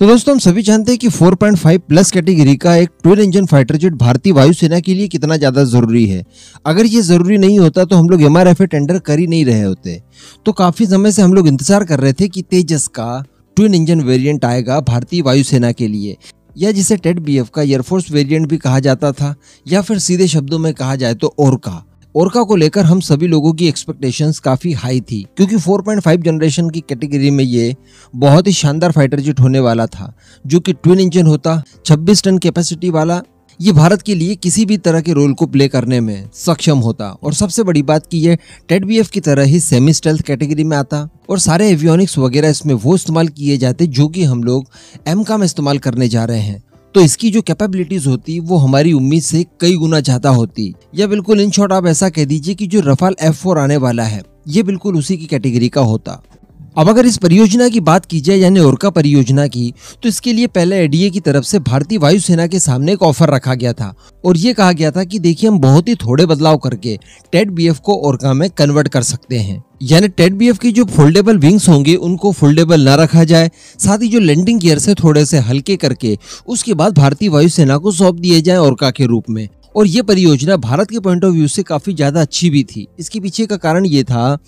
तो दोस्तों हम सभी जानते हैं कि 4.5 प्लस कैटेगरी का एक ट्विन इंजन फाइटर जेट भारतीय वायुसेना के लिए कितना ज़्यादा ज़रूरी है। अगर ये ज़रूरी नहीं होता तो हम लोग MRFA टेंडर कर ही नहीं रहे होते। तो काफ़ी समय से हम लोग इंतजार कर रहे थे कि तेजस का ट्विन इंजन वेरिएंट आएगा भारतीय वायुसेना के लिए, या जिसे टेड BF का एयरफोर्स वेरिएंट भी कहा जाता था, या फिर सीधे शब्दों में कहा जाए तो ओरका को लेकर हम सभी लोगों की एक्सपेक्टेशंस काफ़ी हाई थी, क्योंकि 4.5 जनरेशन की कैटेगरी में ये बहुत ही शानदार फाइटर जेट होने वाला था, जो कि ट्विन इंजन होता, 26 टन कैपेसिटी वाला। ये भारत के लिए किसी भी तरह के रोल को प्ले करने में सक्षम होता, और सबसे बड़ी बात कि ये टेड BF की तरह ही सेमी स्टेल्थ कैटेगरी में आता, और सारे एवियोनिक्स वगैरह इसमें वो इस्तेमाल किए जाते जो कि हम लोग एमका में इस्तेमाल करने जा रहे हैं। तो इसकी जो कैपेबिलिटीज होती वो हमारी उम्मीद से कई गुना ज्यादा होती, या बिल्कुल इन शॉर्ट आप ऐसा कह दीजिए कि जो रफाल F4 आने वाला है ये बिल्कुल उसी की कैटेगरी का होता। अब अगर इस परियोजना की बात की जाए, यानी ओरका परियोजना की, तो इसके लिए पहले ADA की तरफ से भारतीय वायुसेना के सामने एक ऑफर रखा गया था, और ये कहा गया था कि देखिए हम बहुत ही थोड़े बदलाव करके टेड BF को ओरका में कन्वर्ट कर सकते हैं। यानी टेड BF की जो फोल्डेबल विंग्स होंगे उनको फोल्डेबल ना रखा जाए, साथ ही जो लैंडिंग गियर से थोड़े से हल्के करके उसके बाद भारतीय वायुसेना को सौंप दिए जाए ओरका के रूप में। और ये परियोजना भारत के पॉइंट ऑफ व्यू से काफी ज्यादा अच्छी भी थी। इसके पीछे का कारण ये था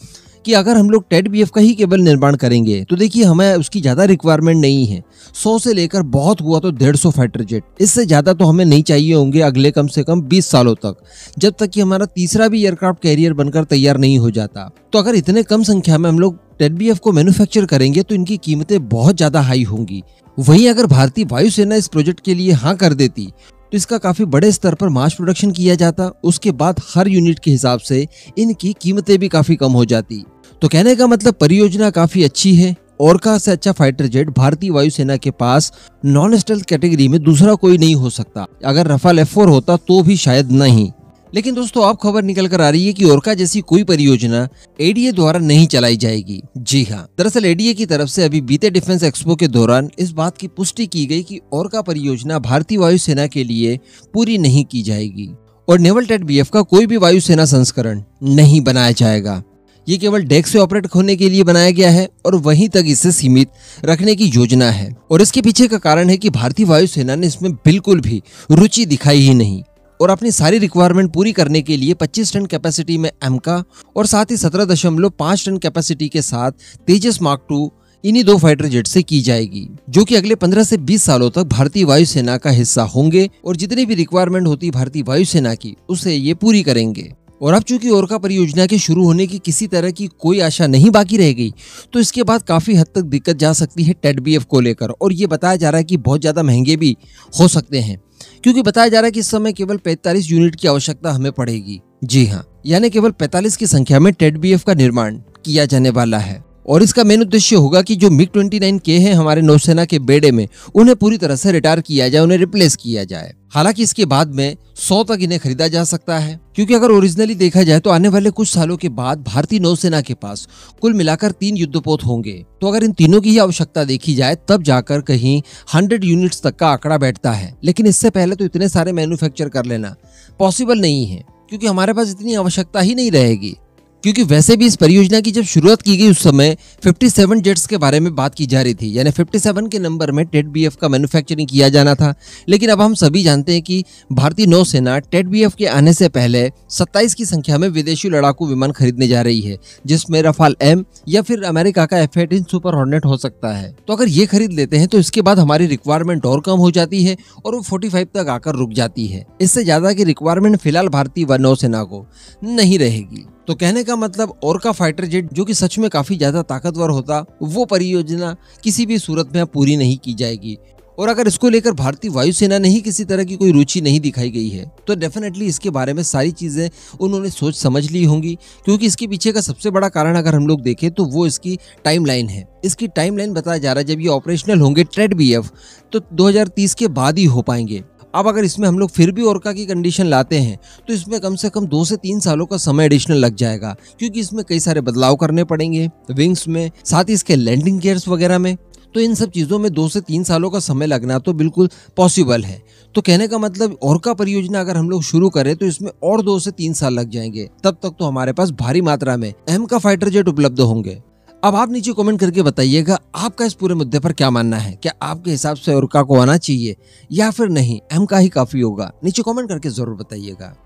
कि अगर हम लोग टेड BF का ही केवल निर्माण करेंगे तो देखिए हमें उसकी ज्यादा रिक्वायरमेंट नहीं है। 100 से लेकर बहुत हुआ तो 150 फाइटर जेट, इससे ज्यादा तो हमें नहीं चाहिए होंगे अगले कम से कम 20 सालों तक, जब तक कि हमारा तीसरा भी एयरक्राफ्ट कैरियर बनकर तैयार नहीं हो जाता। तो अगर इतने कम संख्या में हम लोग टेड BF को मैन्युफैक्चर करेंगे तो इनकी कीमतें बहुत ज्यादा हाई होंगी। वहीं अगर भारतीय वायुसेना इस प्रोजेक्ट के लिए हाँ कर देती तो इसका काफी बड़े स्तर पर मास प्रोडक्शन किया जाता, उसके बाद हर यूनिट के हिसाब से इनकी कीमतें भी काफी कम हो जाती। तो कहने का मतलब परियोजना काफी अच्छी है। ओरका से अच्छा फाइटर जेट भारतीय वायुसेना के पास नॉन स्टेल्थ कैटेगरी में दूसरा कोई नहीं हो सकता। अगर रफाल F4 होता तो भी शायद नहीं। लेकिन दोस्तों अब खबर निकल कर आ रही है कि ओरका जैसी कोई परियोजना ADA द्वारा नहीं चलाई जाएगी। जी हाँ, दरअसल ADA की तरफ से अभी बीते डिफेंस एक्सपो के दौरान इस बात की पुष्टि की गई कि ओरका परियोजना भारतीय वायुसेना के लिए पूरी नहीं की जाएगी, और नेवल टेड BF का कोई भी वायुसेना संस्करण नहीं बनाया जाएगा। ये केवल डेक से ऑपरेट होने के लिए बनाया गया है और वहीं तक इसे सीमित रखने की योजना है। और इसके पीछे का कारण है कि भारतीय वायुसेना ने इसमें बिल्कुल भी रुचि दिखाई ही नहीं, और अपनी सारी रिक्वायरमेंट पूरी करने के लिए 25 टन कैपेसिटी में एमका और साथ ही 17.5 टन कैपेसिटी के साथ तेजस मार्क II इन्हीं 2 फाइटर जेट से की जाएगी, जो कि अगले 15 से 20 सालों तक भारतीय वायुसेना का हिस्सा होंगे, और जितनी भी रिक्वायरमेंट होती भारतीय वायुसेना की उसे ये पूरी करेंगे। और अब चूंकि ओरका परियोजना के शुरू होने की किसी तरह की कोई आशा नहीं बाकी रह गई, तो इसके बाद काफी हद तक दिक्कत जा सकती है टेड BF को लेकर, और ये बताया जा रहा है कि बहुत ज्यादा महंगे भी हो सकते हैं, क्योंकि बताया जा रहा है कि इस समय केवल 45 यूनिट की आवश्यकता हमें पड़ेगी। जी हाँ, यानी केवल 45 की संख्या में टेड BF का निर्माण किया जाने वाला है, और इसका मेन उद्देश्य होगा कि जो MiG-29K है हमारे नौसेना के बेड़े में, उन्हें पूरी तरह से रिटायर किया जाए, उन्हें रिप्लेस किया जाए। हालांकि इसके बाद में 100 तक इन्हें खरीदा जा सकता है, क्योंकि अगर ओरिजिनली देखा जाए तो आने वाले कुछ सालों के बाद भारतीय नौसेना के पास कुल मिलाकर 3 युद्धपोत होंगे। तो अगर इन तीनों की ही आवश्यकता देखी जाए तब जाकर कहीं 100 यूनिट्स तक का आंकड़ा बैठता है। लेकिन इससे पहले तो इतने सारे मैन्युफैक्चर कर लेना पॉसिबल नहीं है, क्योंकि हमारे पास इतनी आवश्यकता ही नहीं रहेगी। क्योंकि वैसे भी इस परियोजना की जब शुरुआत की गई उस समय 57 जेट्स के बारे में बात की जा रही थी, यानी 57 के नंबर में टेड BF का मैन्युफैक्चरिंग किया जाना था। लेकिन अब हम सभी जानते हैं कि भारतीय नौसेना टेड BF के आने से पहले 27 की संख्या में विदेशी लड़ाकू विमान खरीदने जा रही है, जिसमें रफाल M या फिर अमेरिका का F-18 सुपर हॉर्नेट हो सकता है। तो अगर ये खरीद लेते हैं तो इसके बाद हमारी रिक्वायरमेंट और कम हो जाती है, और वो 45 तक आकर रुक जाती है। इससे ज्यादा की रिक्वायरमेंट फिलहाल भारतीय नौसेना को नहीं रहेगी। तो कहने का मतलब ओरका फाइटर जेट, जो कि सच में काफी ज्यादा ताकतवर होता, वो परियोजना किसी भी सूरत में पूरी नहीं की जाएगी। और अगर इसको लेकर भारतीय वायुसेना ने ही किसी तरह की कोई रुचि नहीं दिखाई गई है तो डेफिनेटली इसके बारे में सारी चीजें उन्होंने सोच समझ ली होंगी, क्योंकि इसके पीछे का सबसे बड़ा कारण अगर हम लोग देखें तो वो इसकी टाइमलाइन है। इसकी टाइमलाइन बताया जा रहा है जब ये ऑपरेशनल होंगे टेड BF तो 2030 के बाद ही हो पाएंगे। अब अगर इसमें हम लोग फिर भी ओरका की कंडीशन लाते हैं तो इसमें कम से कम 2 से 3 सालों का समय एडिशनल लग जाएगा, क्योंकि इसमें कई सारे बदलाव करने पड़ेंगे विंग्स में, साथ ही इसके लैंडिंग गियर्स वगैरह में। तो इन सब चीजों में 2 से 3 सालों का समय लगना तो बिल्कुल पॉसिबल है। तो कहने का मतलब ओरका परियोजना अगर हम लोग शुरू करें तो इसमें और 2 से 3 साल लग जाएंगे। तब तक तो हमारे पास भारी मात्रा में एमका फाइटर जेट उपलब्ध होंगे। अब आप नीचे कमेंट करके बताइएगा आपका इस पूरे मुद्दे पर क्या मानना है। क्या आपके हिसाब से ओरका को आना चाहिए या फिर नहीं, एम का ही काफी होगा? नीचे कमेंट करके जरूर बताइएगा।